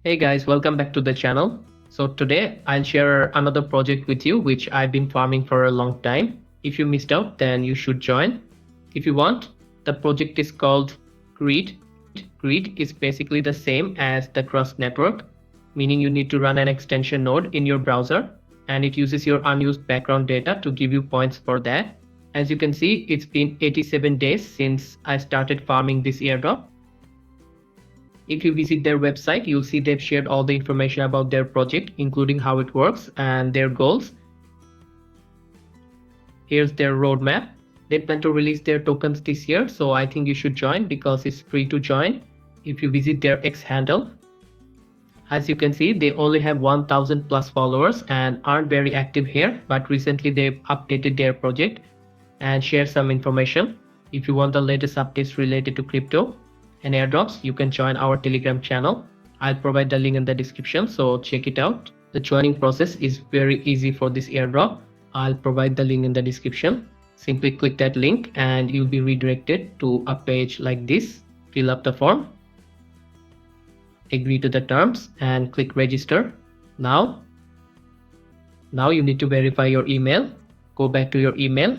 Hey guys, welcome back to the channel. So today I'll share another project with you which I've been farming for a long time. If you missed out, then you should join. If you want, the project is called Grid. Grid is basically the same as the Grid Network, meaning you need to run an extension node in your browser and it uses your unused background data to give you points for that. As you can see, it's been 87 days since I started farming this airdrop. If you visit their website, you'll see they've shared all the information about their project, including how it works and their goals. Here's their roadmap. They plan to release their tokens this year, so I think you should join because it's free to join if you visit their X handle. As you can see, they only have 1000 plus followers and aren't very active here, but recently they've updated their project and shared some information. If you want the latest updates related to crypto and airdrops, you can join our Telegram channel. I'll provide the link in the description, so check it out. The joining process is very easy for this airdrop. I'll provide the link in the description. Simply click that link and you'll be redirected to a page like this. Fill up the form, agree to the terms and click register. Now you need to verify your email. Go back to your email,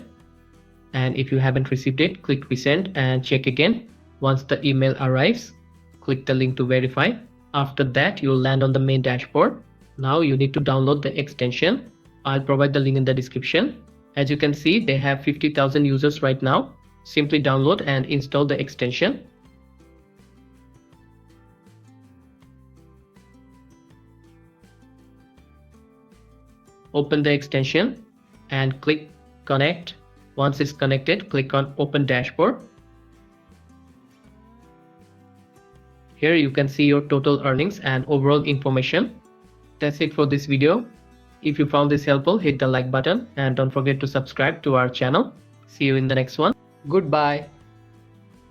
and if you haven't received it, click resend and check again. Once the email arrives, click the link to verify. After that, you'll land on the main dashboard. Now you need to download the extension. I'll provide the link in the description. As you can see, they have 50,000 users right now. Simply download and install the extension. Open the extension and click connect. Once it's connected, click on open dashboard. Here you can see your total earnings and overall information. That's it for this video. If you found this helpful, hit the like button and don't forget to subscribe to our channel. See you in the next one. Goodbye.